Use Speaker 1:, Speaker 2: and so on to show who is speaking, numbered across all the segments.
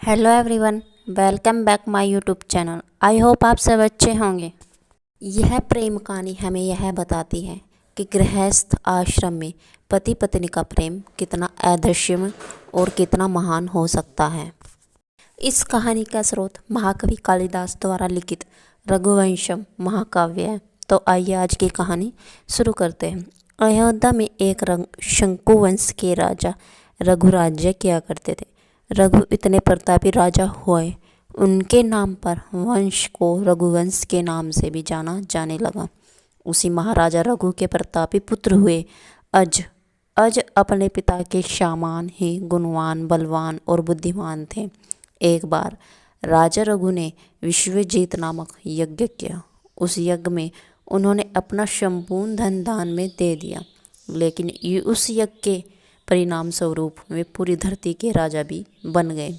Speaker 1: Hello everyone, welcome back my YouTube channel. I hope आप सब अच्छे होंगे। यह प्रेम कहानी हमें यह बताती है कि गृहस्थ आश्रम में पति पत्नी का प्रेम कितना अदृश्यम और कितना महान हो सकता है। इस कहानी का स्रोत महाकवि कालिदास द्वारा लिखित रघुवंशम महाकाव्य है। तो आइए आज की कहानी शुरू करते हैं। अयोध्या में एक शंकु वंश के राजा रघु राज्य किया करते थे। रघु इतने प्रतापी राजा हुए, उनके नाम पर वंश को रघुवंश के नाम से भी जाना जाने लगा। उसी महाराजा रघु के प्रतापी पुत्र हुए अज। अज अपने पिता के समान ही गुणवान, बलवान और बुद्धिमान थे। एक बार राजा रघु ने विश्वजीत नामक यज्ञ किया। उस यज्ञ में उन्होंने अपना संपूर्ण धन दान में दे दिया, लेकिन उस यज्ञ के परिणाम स्वरूप वे पूरी धरती के राजा भी बन गए।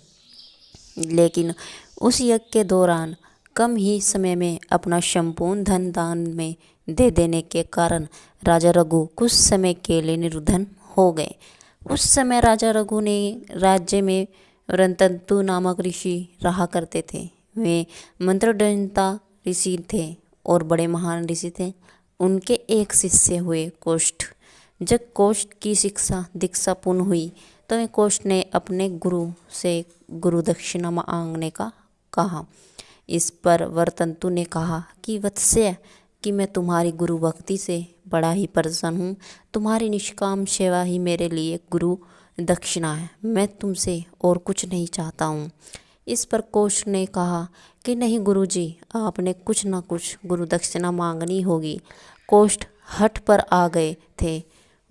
Speaker 1: लेकिन उस यज्ञ के दौरान कम ही समय में अपना संपूर्ण धन दान में दे देने के कारण राजा रघु कुछ समय के लिए निर्धन हो गए। उस समय राजा रघु ने राज्य में वरंतंतु नामक ऋषि रहा करते थे। वे मंत्रदंता ऋषि थे और बड़े महान ऋषि थे। उनके एक शिष्य हुए कोष्ठ। जब कोष्ठ की शिक्षा दीक्षा पूर्ण हुई तो वे कोष्ठ ने अपने गुरु से गुरु दक्षिणा मांगने का कहा। इस पर वरतंतु ने कहा कि वत्स्य, कि मैं तुम्हारी गुरु भक्ति से बड़ा ही प्रसन्न हूँ। तुम्हारी निष्काम सेवा ही मेरे लिए गुरु दक्षिणा है। मैं तुमसे और कुछ नहीं चाहता हूँ। इस पर कोष्ठ ने कहा कि नहीं गुरुजी, आपने कुछ न कुछ गुरु दक्षिणा मांगनी होगी। कोष्ठ हठ पर आ गए थे।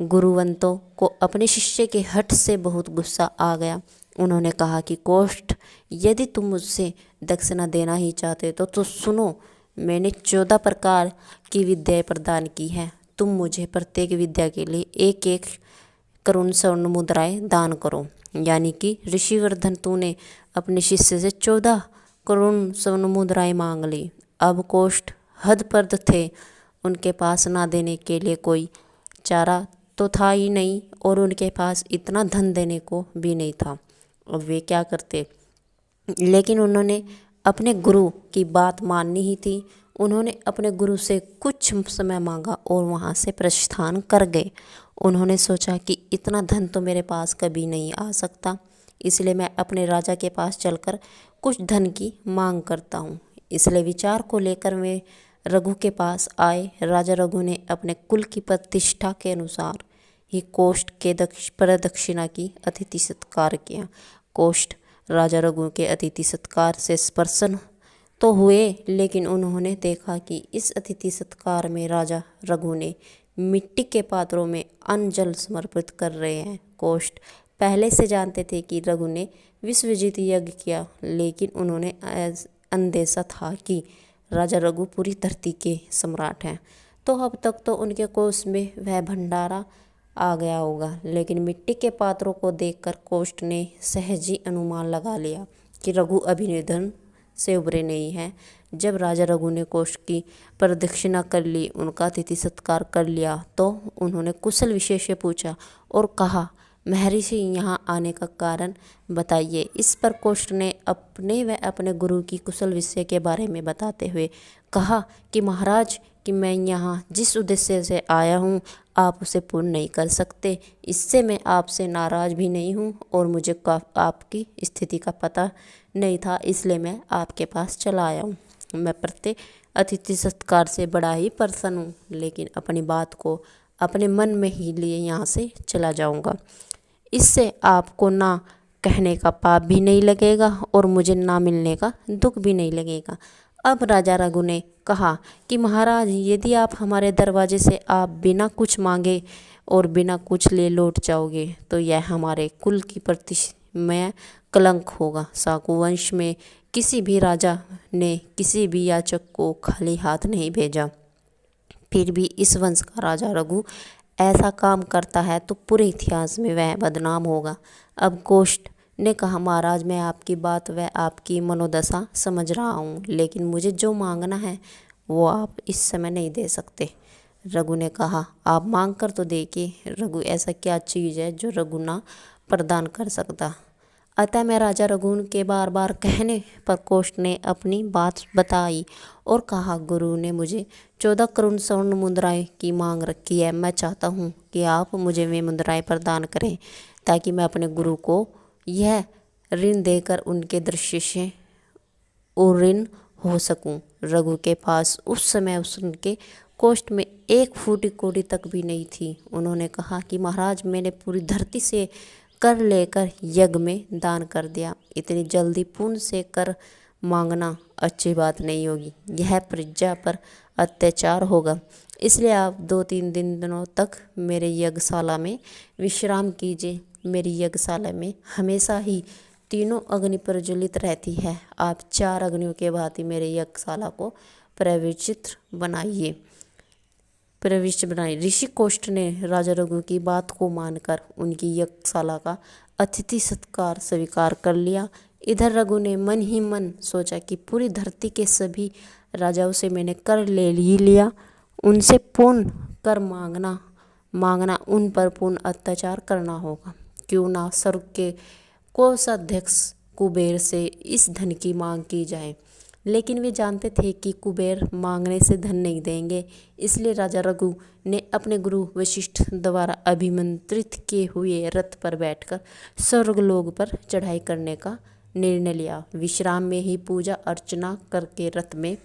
Speaker 1: गुरुवंतों को अपने शिष्य के हठ से बहुत गुस्सा आ गया। उन्होंने कहा कि कोष्ठ, यदि तुम मुझसे दक्षिणा देना ही चाहते तो सुनो, मैंने 14 प्रकार की विद्याएं प्रदान की है। तुम मुझे प्रत्येक विद्या के लिए 1-1 करोड़ स्वर्ण मुद्राएं दान करो। यानी कि ऋषिवर्धन ने अपने शिष्य से 14 करोड़ स्वर्ण मुद्राएं मांग ली। अब कोष्ठ हद पर थे। उनके पास ना देने के लिए कोई चारा तो था ही नहीं और उनके पास इतना धन देने को भी नहीं था। अब वे क्या करते। लेकिन उन्होंने अपने गुरु की बात माननी ही थी। उन्होंने अपने गुरु से कुछ समय मांगा और वहाँ से प्रस्थान कर गए। उन्होंने सोचा कि इतना धन तो मेरे पास कभी नहीं आ सकता, इसलिए मैं अपने राजा के पास चलकर कुछ धन की मांग करता हूँ। इसलिए विचार को लेकर वे रघु के पास आए। राजा रघु ने अपने कुल की प्रतिष्ठा के अनुसार ही कोष्ठ के प्रदक्षिणा की अतिथि सत्कार किया। कोष्ठ राजा रघु के अतिथि सत्कार से प्रसन्न तो हुए, लेकिन उन्होंने देखा कि इस अतिथि सत्कार में राजा रघु ने मिट्टी के पात्रों में अन्न जल समर्पित कर रहे हैं। कोष्ठ पहले से जानते थे कि रघु ने विश्वजीत यज्ञ किया, लेकिन उन्होंने अंदेशा था कि राजा रघु पूरी धरती के सम्राट हैं, तो अब तक तो उनके कोष में वह भंडारा आ गया होगा। लेकिन मिट्टी के पात्रों को देखकर कोष्ठ ने सहज ही अनुमान लगा लिया कि रघु अभी निधन से उभरे नहीं हैं। जब राजा रघु ने कोष्ठ की प्रदक्षिणा कर ली, उनका अतिथि सत्कार कर लिया, तो उन्होंने कुशल विशेष पूछा और कहा, महर्षि यहाँ आने का कारण बताइए। इस पर कोष्ठ ने अपने व अपने गुरु की कुशल विषय के बारे में बताते हुए कहा कि महाराज, कि मैं यहाँ जिस उद्देश्य से आया हूँ आप उसे पूर्ण नहीं कर सकते। इससे मैं आपसे नाराज भी नहीं हूँ और मुझे आपकी स्थिति का पता नहीं था, इसलिए मैं आपके पास चला आया हूँ। मैं प्रत्येक अतिथि सत्कार से बड़ा ही प्रसन्न हूँ, लेकिन अपनी बात को अपने मन में ही लिए यहाँ से चला जाऊँगा। इससे आपको ना कहने का पाप भी नहीं लगेगा और मुझे ना मिलने का दुख भी नहीं लगेगा। अब राजा रघु ने कहा कि महाराज, यदि आप हमारे दरवाजे से आप बिना कुछ मांगे और बिना कुछ ले लौट जाओगे तो यह हमारे कुल की प्रतिष्ठा में कलंक होगा। शाकु वंश में किसी भी राजा ने किसी भी याचक को खाली हाथ नहीं भेजा, फिर भी इस वंश का राजा रघु ऐसा काम करता है तो पूरे इतिहास में वह बदनाम होगा। अब कोष्ठ ने कहा, महाराज, मैं आपकी बात व आपकी मनोदशा समझ रहा हूँ, लेकिन मुझे जो मांगना है वो आप इस समय नहीं दे सकते। रघु ने कहा, आप मांग कर तो देखिए। रघु, ऐसा क्या चीज़ है जो रघु ना प्रदान कर सकता। अतः मैं राजा रघुन के बार बार कहने पर कोष्ठ ने अपनी बात बताई और कहा, गुरु ने मुझे 14 करोड़ स्वर्ण मुद्राएं की मांग रखी है। मैं चाहता हूँ कि आप मुझे वे मुद्राएं प्रदान करें ताकि मैं अपने गुरु को यह ऋण देकर उनके दृश्य से ऋण हो सकूं। रघु के पास उस समय उनके कोष्ठ में 1 फूटी कौड़ी तक भी नहीं थी। उन्होंने कहा कि महाराज, मैंने पूरी धरती से कर लेकर यज्ञ में दान कर दिया। इतनी जल्दी पुण्य से कर मांगना अच्छी बात नहीं होगी, यह प्रजा पर अत्याचार होगा। इसलिए आप 2-3 दिनों तक मेरे यज्ञशाला में विश्राम कीजिए। मेरी यज्ञशाला में हमेशा ही 3 अग्नि प्रज्वलित रहती है। आप 4 अग्नियों के भांति मेरे यज्ञशाला को प्रविष्ट बनाइए। ऋषि कोष्ठ ने राजा रघु की बात को मानकर उनकी यज्ञशाला का अतिथि सत्कार स्वीकार कर लिया। इधर रघु ने मन ही मन सोचा कि पूरी धरती के सभी राजाओं से मैंने कर ले ही लिया, उनसे पूर्ण कर मांगना उन पर पूर्ण अत्याचार करना होगा। क्यों ना स्वर्ग के कोषाध्यक्ष कुबेर से इस धन की मांग की जाए। लेकिन वे जानते थे कि कुबेर मांगने से धन नहीं देंगे। इसलिए राजा रघु ने अपने गुरु वशिष्ठ द्वारा अभिमंत्रित किए हुए रथ पर बैठकर स्वर्गलोक पर चढ़ाई करने का निर्णय लिया। विश्राम में ही पूजा अर्चना करके रथ में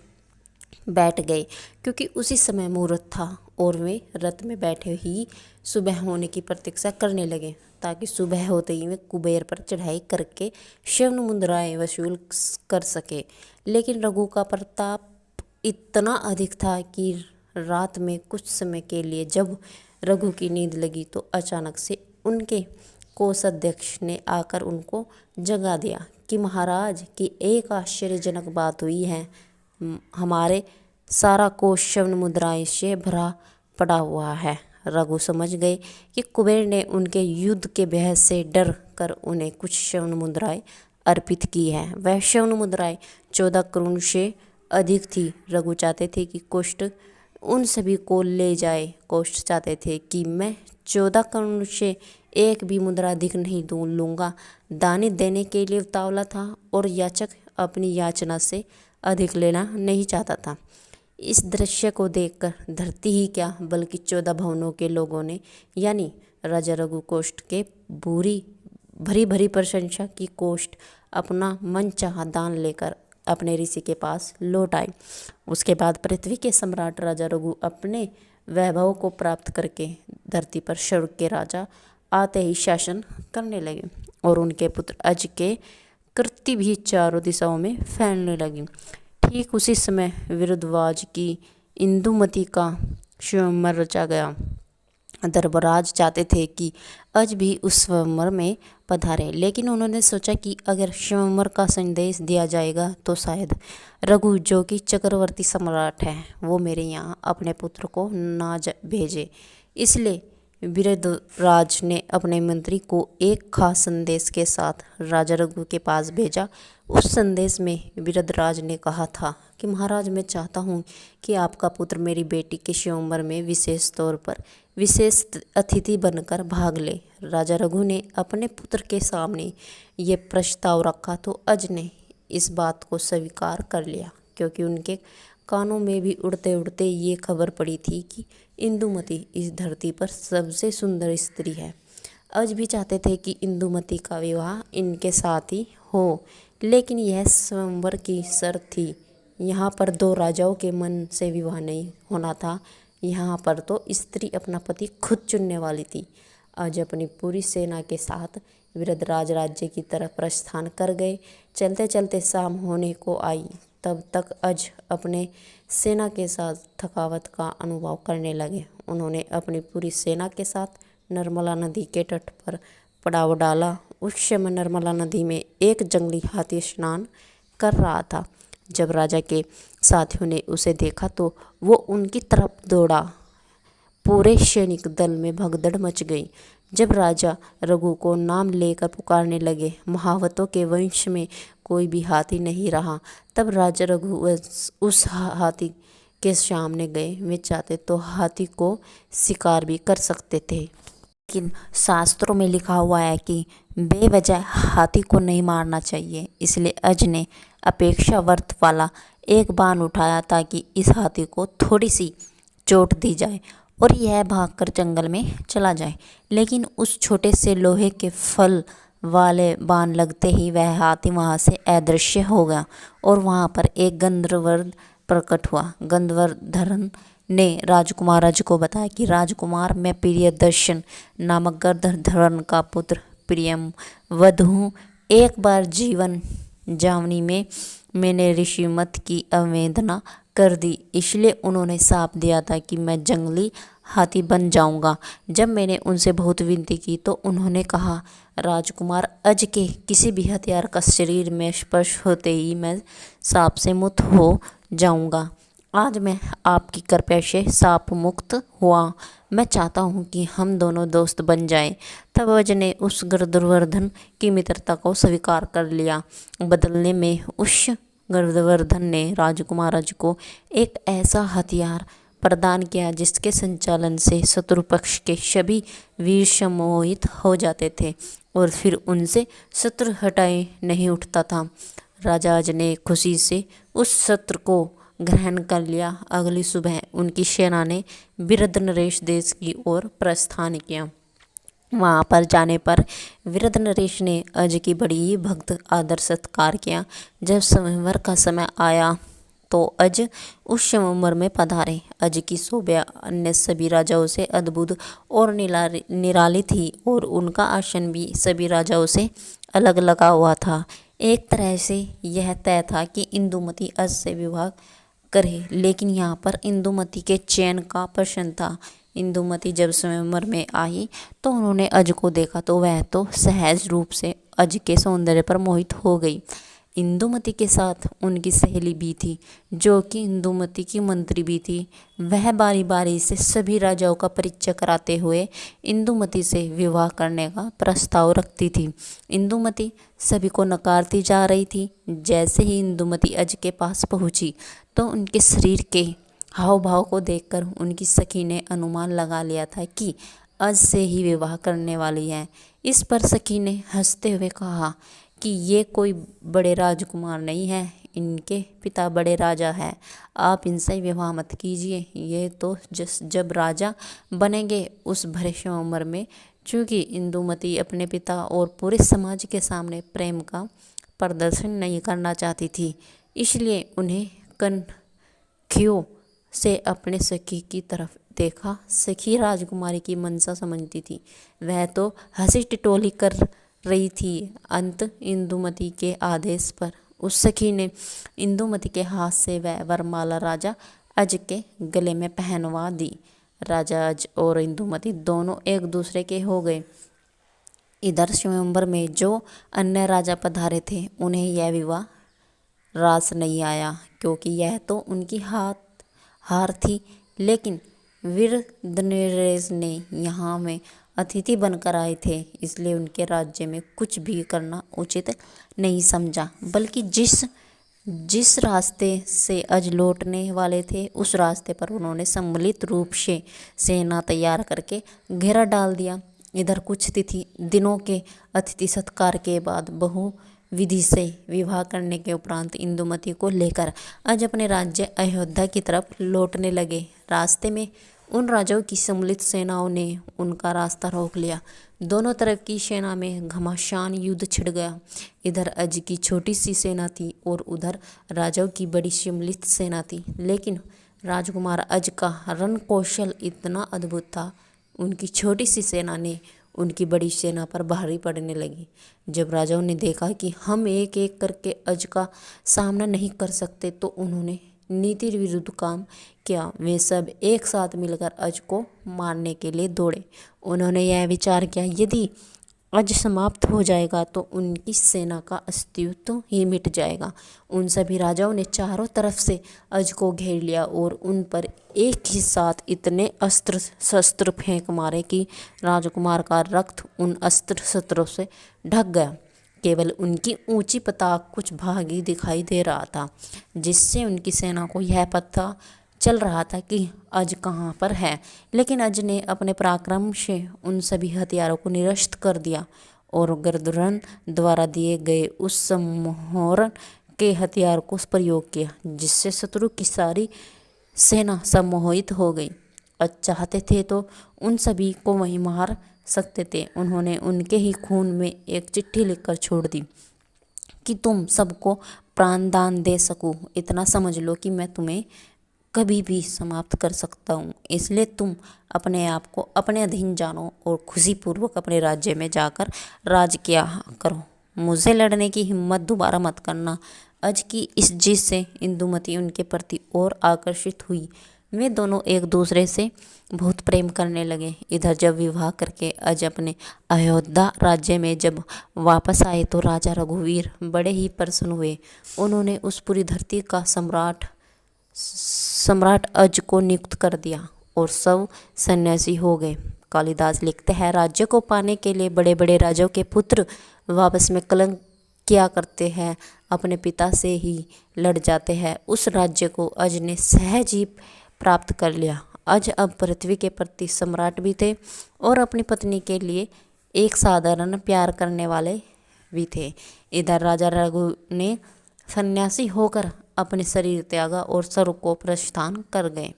Speaker 1: बैठ गए, क्योंकि उसी समय मुहूर्त था और वे रथ में बैठे ही सुबह होने की प्रतीक्षा करने लगे ताकि सुबह होते ही वे कुबेर पर चढ़ाई करके स्वर्ण मुद्राएं वसूल कर सके। लेकिन रघु का प्रताप इतना अधिक था कि रात में कुछ समय के लिए जब रघु की नींद लगी तो अचानक से उनके कोषाध्यक्ष ने आकर उनको जगा दिया कि महाराज की एक आश्चर्यजनक बात हुई है। हमारे सारा कोष स्वर्ण मुद्राएं से भरा पड़ा हुआ है। रघु समझ गए कि कुबेर ने उनके युद्ध के भय से डर कर उन्हें कुछ स्वर्ण मुद्राएं अर्पित की है। वह स्वर्ण मुद्राएं 14 करोड़ से अधिक थी। रघु चाहते थे कि कोष्ठ उन सभी को ले जाए। कोष्ठ चाहते थे कि मैं 14 करोड़ से एक भी मुद्रा अधिक नहीं लूँगा। दानी देने के लिए उतावला था और याचक अपनी याचना से अधिक लेना नहीं चाहता था। इस दृश्य को देखकर धरती ही क्या बल्कि 14 भवनों के लोगों ने यानी राजा रघु कोष्ठ के भरी भरी प्रशंसा की। कोष्ठ अपना मनचाहा दान लेकर अपने ऋषि के पास लौट आए। उसके बाद पृथ्वी के सम्राट राजा रघु अपने वैभव को प्राप्त करके धरती पर स्वर्ग के राजा आते ही शासन करने लगे और उनके पुत्र अज के कृत्य भी चारों दिशाओं में फैलने लगी। ठीक उसी समय विरुद्धवाज की इंदुमती का स्वयंवर रचा गया। धर्मराज चाहते थे कि अज भी उस स्वयंवर में पधारे, लेकिन उन्होंने सोचा कि अगर स्वयंवर का संदेश दिया जाएगा तो शायद रघु, जो कि चक्रवर्ती सम्राट है, वो मेरे यहाँ अपने पुत्र को ना भेजे। इसलिए विरुद्धराज ने अपने मंत्री को एक खास संदेश के साथ राजा रघु के पास भेजा। उस संदेश में विरुद्धराज ने कहा था कि महाराज, मैं चाहता हूँ कि आपका पुत्र मेरी बेटी के स्वयंवर में विशेष तौर पर विशेष अतिथि बनकर भाग ले। राजा रघु ने अपने पुत्र के सामने ये प्रस्ताव रखा तो अज ने इस बात को स्वीकार कर लिया, क्योंकि उनके कानों में भी उड़ते उड़ते ये खबर पड़ी थी कि इंदुमती इस धरती पर सबसे सुंदर स्त्री है। अज भी चाहते थे कि इंदुमती का विवाह इनके साथ ही हो, लेकिन यह स्वयंवर की शर्त थी। यहाँ पर 2 राजाओं के मन से विवाह नहीं होना था, यहाँ पर तो स्त्री अपना पति खुद चुनने वाली थी। अज अपनी पूरी सेना के साथ विरुद्धराज राज्य की तरफ प्रस्थान कर गए। चलते चलते शाम होने को आई, तब तक अज अपने सेना के साथ थकावट का अनुभव करने लगे। उन्होंने अपनी पूरी सेना के साथ नर्मला नदी के तट पर पड़ाव डाला। उस समय नर्मला नदी में एक जंगली हाथी स्नान कर रहा था। जब राजा के साथियों ने उसे देखा तो वो उनकी तरफ दौड़ा। पूरे सैनिक दल में भगदड़ मच गई। जब राजा रघु को नाम लेकर पुकारने लगे, महावतों के वंश में कोई भी हाथी नहीं रहा। तब राजा रघु उस हाथी के सामने गए। वे चाहते तो हाथी को शिकार भी कर सकते थे। लेकिन शास्त्रों में लिखा हुआ है कि बेवजह हाथी को नहीं मारना चाहिए। इसलिए अज ने अपेक्षावर्त वाला एक बाण उठाया ताकि इस हाथी को थोड़ी सी चोट दी जाए और यह भागकर जंगल में चला जाए। लेकिन उस छोटे से लोहे के फल वाले बाण लगते ही वह हाथी वहाँ से अदृश्य हो गया और वहाँ पर एक गंधर्व प्रकट हुआ। गंधर्व ने राजकुमार अज को बताया कि राजकुमार, मैं प्रियदर्शन नामक गंधर्व का पुत्र प्रियम हूँ। एक बार जीवन जावनी में मैंने ऋषिमत की अवहेलना कर दी, इसलिए उन्होंने शाप दिया था कि मैं जंगली हाथी बन जाऊंगा। जब मैंने उनसे बहुत विनती की तो उन्होंने कहा, राजकुमार अज के किसी भी हथियार का शरीर में स्पर्श होते ही मैं शाप से मुक्त हो जाऊंगा। आज मैं आपकी कृपा से शाप मुक्त हुआ। मैं चाहता हूँ कि हम दोनों दोस्त बन जाएं। तब अज ने उस गर्दवर्धन की मित्रता को स्वीकार कर लिया। बदलने में उस गर्दवर्धन ने राजकुमार अज को एक ऐसा हथियार प्रदान किया जिसके संचालन से शत्रु पक्ष के सभी वीर सम्मोहित हो जाते थे और फिर उनसे शत्रु हटाए नहीं उठता था। राजा अज ने खुशी से उस शस्त्र को ग्रहण कर लिया। अगली सुबह उनकी सेना ने बृहदनरेश देश की ओर प्रस्थान किया। वहाँ पर जाने पर बृहदनरेश ने अज की बड़ी ही भक्त आदर सत्कार किया। जब स्वयंवर का समय आया तो अज उस स्वयंवर में पधारे। अज की शोभा अन्य सभी राजाओं से अद्भुत और निराली थी और उनका आसन भी सभी राजाओं से अलग लगा हुआ था। एक तरह से यह तय था कि इंदुमती अज से विवाह करे, लेकिन यहाँ पर इंदुमती के चयन का प्रश्न था। इंदुमती जब स्वयंवर में आई तो उन्होंने अज को देखा तो वह तो सहज रूप से अज के सौंदर्य पर मोहित हो गई। इंदुमती के साथ उनकी सहेली भी थी जो कि इंदुमती की मंत्री भी थी। वह बारी बारी से सभी राजाओं का परिचय कराते हुए इंदुमती से विवाह करने का प्रस्ताव रखती थी। इंदुमती सभी को नकारती जा रही थी। जैसे ही इंदुमती अज के पास पहुंची तो उनके शरीर के हाव भाव को देखकर उनकी सखी ने अनुमान लगा लिया था कि अज से ही विवाह करने वाली है। इस पर सखी ने हंसते हुए कहा कि ये कोई बड़े राजकुमार नहीं है, इनके पिता बड़े राजा हैं, आप इनसे विवाह मत कीजिए। ये तो जब राजा बनेंगे उस भरे उम्र में। चूँकि इंदुमती अपने पिता और पूरे समाज के सामने प्रेम का प्रदर्शन नहीं करना चाहती थी, इसलिए उन्हें कनखियों से अपने सखी की तरफ देखा। सखी राजकुमारी की मनसा समझती थी। वह तो हंसी टिटोली कर रही थी। अंत इंदुमती के आदेश पर उस सखी ने इंदुमती के हाथ से वह वरमाला राजा अज के गले में पहनवा दी। राजा अज और इंदुमती दोनों एक दूसरे के हो गए। इधर स्वयंवर में जो अन्य राजा पधारे थे उन्हें यह विवाह रास नहीं आया, क्योंकि यह तो उनकी हार थी। लेकिन बृहदनरेश ने यहाँ में अतिथि बनकर आए थे, इसलिए उनके राज्य में कुछ भी करना उचित नहीं समझा, बल्कि जिस रास्ते से अज लौटने वाले थे उस रास्ते पर उन्होंने सम्मिलित रूप से सेना तैयार करके घेरा डाल दिया। इधर कुछ दिनों के अतिथि सत्कार के बाद बहु विधि से विवाह करने के उपरांत इंदुमती को लेकर अज अपने राज्य अयोध्या की तरफ लौटने लगे। रास्ते में उन राजाओं की सम्मिलित सेनाओं ने उनका रास्ता रोक लिया। दोनों तरफ की सेना में घमासान युद्ध छिड़ गया। इधर अज की छोटी सी सेना थी और उधर राजाओं की बड़ी सम्मिलित सेना थी। लेकिन राजकुमार अज का रण कौशल इतना अद्भुत था, उनकी छोटी सी सेना ने उनकी बड़ी सेना पर भारी पड़ने लगी। जब राजाओं ने देखा कि हम एक एक करके अज का सामना नहीं कर सकते तो उन्होंने नीति विरुद्ध काम किया। वे सब एक साथ मिलकर अज को मारने के लिए दौड़े। उन्होंने यह विचार किया, यदि अज समाप्त हो जाएगा तो उनकी सेना का अस्तित्व ही मिट जाएगा। उन सभी राजाओं ने चारों तरफ से अज को घेर लिया और उन पर एक ही साथ इतने अस्त्र शस्त्र फेंक मारे कि राजकुमार का रक्त उन अस्त्र शस्त्रों से ढक गया। केवल उनकी ऊंची पताक कुछ भागी दिखाई दे रहा था, जिससे उनकी सेना को यह पता चल रहा था कि अज कहाँ पर है, लेकिन अज ने अपने पराक्रम से उन सभी हथियारों को निरस्त कर दिया और गर्दुरन द्वारा दिए गए उस सम्मोहन के हथियार को प्रयोग किया, जिससे शत्रु की सारी सेना सम्मोहित हो गई। अज चाहते थे तो उन सभी को वहीं मार सकते थे। उन्होंने उनके ही खून में एक चिट्ठी लिखकर छोड़ दी कि तुम सबको प्राणदान दे सकूं, इतना समझ लो कि मैं तुम्हें कभी भी समाप्त कर सकता हूँ। इसलिए तुम अपने आप को अपने अधीन जानो और खुशीपूर्वक अपने राज्य में जाकर राज किया करो। मुझे लड़ने की हिम्मत दोबारा मत करना। अज की इस जीत से इंदुमती उनके प्रति और आकर्षित हुई। वे दोनों एक दूसरे से बहुत प्रेम करने लगे। इधर जब विवाह करके अज अपने अयोध्या राज्य में जब वापस आए तो राजा रघुवीर बड़े ही प्रसन्न हुए। उन्होंने उस पूरी धरती का सम्राट अज को नियुक्त कर दिया और सब सन्यासी हो गए। कालिदास लिखते हैं, राज्य को पाने के लिए बड़े बड़े राजाओं के पुत्र वापस में कलंक किया करते हैं, अपने पिता से ही लड़ जाते हैं। उस राज्य को अज ने सहज ही प्राप्त कर लिया। अज अब पृथ्वी के प्रति सम्राट भी थे और अपनी पत्नी के लिए एक साधारण प्यार करने वाले भी थे। इधर राजा रघु ने सन्यासी होकर अपने शरीर त्यागा और स्वर्ग को प्रस्थान कर गए।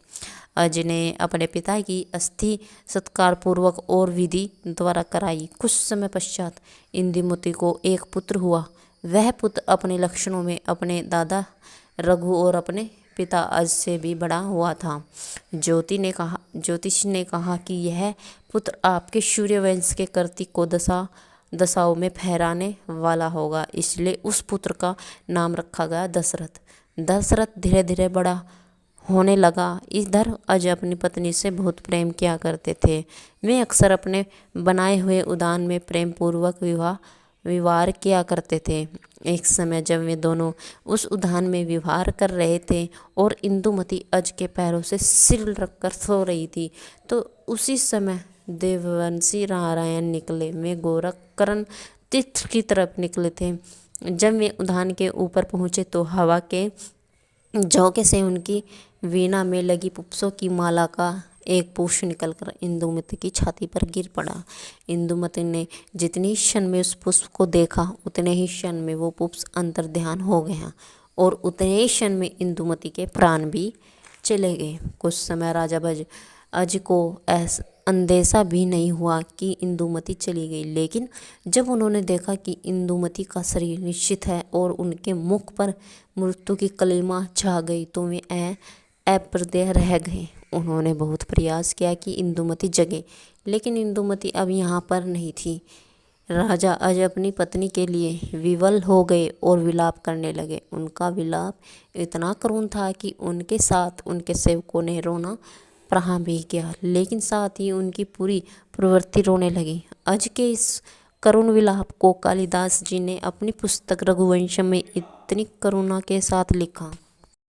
Speaker 1: अज ने अपने पिता की अस्थि सत्कार पूर्वक और विधि द्वारा कराई। कुछ समय पश्चात इंदुमती को एक पुत्र हुआ। वह पुत्र अपने लक्षणों में अपने दादा रघु और अपने पिता अज से भी बड़ा हुआ था। ज्योतिष ने कहा कि यह पुत्र आपके सूर्यवंश के कीर्ति को दशाओं में फहराने वाला होगा। इसलिए उस पुत्र का नाम रखा गया दशरथ। दशरथ धीरे धीरे बड़ा होने लगा। इधर अज अपनी पत्नी से बहुत प्रेम किया करते थे। वे अक्सर अपने बनाए हुए उद्यान में प्रेम पूर्वक विवाह किया करते थे। एक समय जब वे दोनों उस उद्यान में विवाह कर रहे थे और इंदुमती अज के पैरों से सिर रखकर सो रही थी, तो उसी समय देववंशी नारायण निकले। वे गोरखकर्ण तीर्थ की तरफ निकले थे। जब वे उद्यान के ऊपर पहुँचे तो हवा के झोंके से उनकी वीणा में लगी पुष्पों की माला का एक पुष्प निकलकर इंदुमती की छाती पर गिर पड़ा। इंदुमती ने जितनी क्षण में उस पुष्प को देखा, उतने ही क्षण में वो पुष्प अंतर्ध्यान हो गया और उतने ही क्षण में इंदुमती के प्राण भी चले गए। कुछ समय राजा अज को ऐसा अंदेशा भी नहीं हुआ कि इंदुमती चली गई, लेकिन जब उन्होंने देखा कि इंदुमती का शरीर निश्चित है और उनके मुख पर मृत्यु की कलिमा छा गई, तो वे अप्रत्यय रह गए। उन्होंने बहुत प्रयास किया कि इंदुमती जगे, लेकिन इंदुमती अब यहाँ पर नहीं थी। राजा अज अपनी पत्नी के लिए विवल हो गए और विलाप करने लगे। उनका विलाप इतना करुण था कि उनके साथ उनके सेवकों ने रोना प्रारंभ भी किया, लेकिन साथ ही उनकी पूरी प्रवृत्ति रोने लगी। अज के इस करुण विलाप को कालिदास जी ने अपनी पुस्तक रघुवंश में इतनी करुणा के साथ लिखा,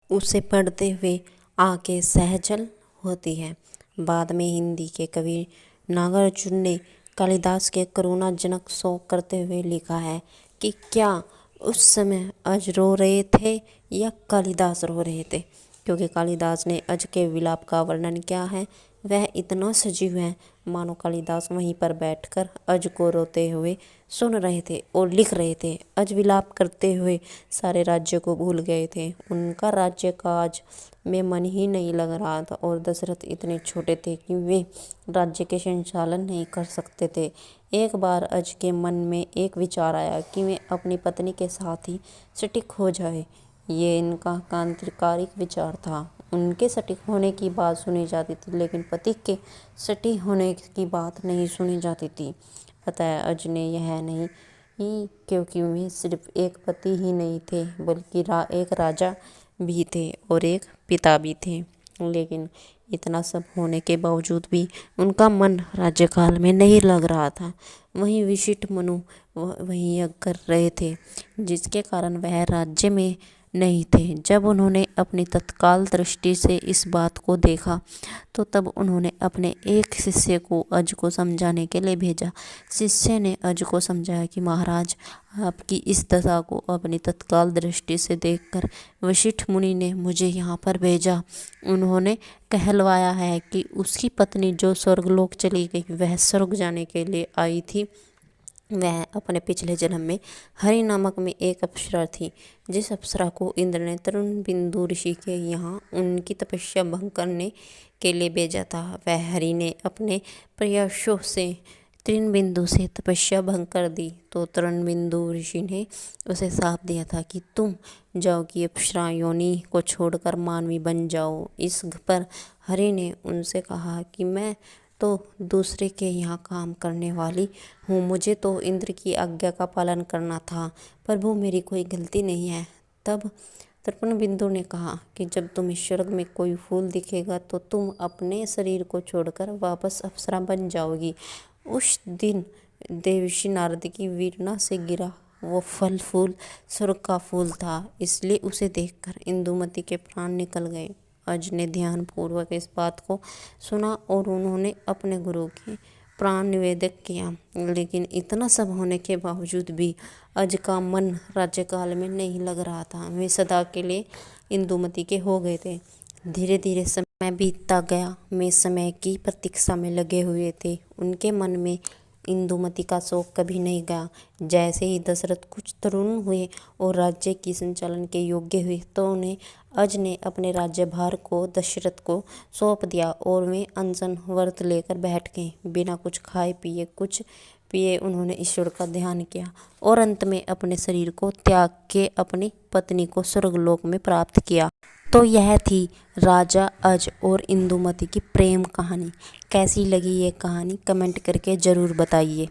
Speaker 1: उसे पढ़ते हुए आंखें सहजल होती है। बाद में हिंदी के कवि नागार्जुन ने कालिदास के करुणाजनक शोक करते हुए लिखा है कि क्या उस समय अज रो रहे थे या कालिदास रो रहे थे, क्योंकि कालिदास ने अज के विलाप का वर्णन किया है। वह इतना सजीव है मानो कालिदास वहीं पर बैठकर अज को रोते हुए सुन रहे थे और लिख रहे थे। अज विलाप करते हुए सारे राज्य को भूल गए थे। उनका राज्य काज में मन ही नहीं लग रहा था और दशरथ इतने छोटे थे कि वे राज्य के संचालन नहीं कर सकते थे। एक बार अज के मन में एक विचार आया कि वे अपनी पत्नी के साथ ही सटीक हो जाए। ये इनका क्रांतिकारी विचार था। उनके सटीक होने की बात सुनी जाती थी, लेकिन पति के सटीक होने की बात नहीं सुनी जाती थी। अतः अज ने यह नहीं क्योंकि वे सिर्फ एक पति ही नहीं थे, बल्कि एक राजा भी थे और एक पिता भी थे। लेकिन इतना सब होने के बावजूद भी उनका मन राज्यकाल में नहीं लग रहा था। वहीं विशिष्ट मनु वहीं यज्ञ कर रहे थे, जिसके कारण वह राज्य में नहीं थे। जब उन्होंने अपनी तत्काल दृष्टि से इस बात को देखा तो तब उन्होंने अपने एक शिष्य को अज को समझाने के लिए भेजा। शिष्य ने अज को समझाया कि महाराज, आपकी इस दशा को अपनी तत्काल दृष्टि से देखकर वशिष्ठ मुनि ने मुझे यहाँ पर भेजा। उन्होंने कहलवाया है कि उसकी पत्नी जो स्वर्गलोक चली गई वह स्वर्ग जाने के लिए आई थी। वह अपने पिछले जन्म में हरि नामक में एक अप्सरा थी, जिस अप्सरा को इंद्र ने तरुण बिंदु ऋषि के यहाँ उनकी तपस्या भंग करने के लिए भेजा था। वह हरि ने अपने प्रयासों से तृण बिंदु से तपस्या भंग कर दी तो तरुण बिंदु ऋषि ने उसे साप दिया था कि तुम जाओ कि अप्सरा योनि को छोड़कर मानवी बन जाओ। इस पर हरि ने उनसे कहा कि मैं तो दूसरे के यहाँ काम करने वाली हूँ, मुझे तो इंद्र की आज्ञा का पालन करना था। प्रभु, मेरी कोई गलती नहीं है। तब तर्पण बिंदु ने कहा कि जब तुम्हें स्वर्ग में कोई फूल दिखेगा तो तुम अपने शरीर को छोड़कर वापस अप्सरा बन जाओगी। उस दिन देवर्षि नारद की वीणा से गिरा वो फल फूल स्वर्ग का फूल था, इसलिए उसे देखकर इंदुमती के प्राण निकल गए। अज ने ध्यान पूर्वक इस बात को सुना और उन्होंने अपने गुरु की प्राण निवेदक किया। लेकिन इतना सब होने के बावजूद भी अज का मन राज्यकाल में नहीं लग रहा था। वे सदा के लिए इंदुमती के हो गए थे। धीरे धीरे समय बीतता गया। वे समय की प्रतीक्षा में लगे हुए थे। उनके मन में इंदुमती का शोक कभी नहीं गया। जैसे ही दशरथ कुछ तरुण हुए और राज्य की संचालन के योग्य हुए तो उन्हें अज ने अपने राज्यभार को दशरथ को सौंप दिया और वे अनशन व्रत लेकर बैठ गए। बिना कुछ खाए पिए उन्होंने ईश्वर का ध्यान किया और अंत में अपने शरीर को त्याग के अपनी पत्नी को स्वर्गलोक में प्राप्त किया। तो यह थी राजा अज और इंदुमती की प्रेम कहानी। कैसी लगी ये कहानी कमेंट करके ज़रूर बताइए।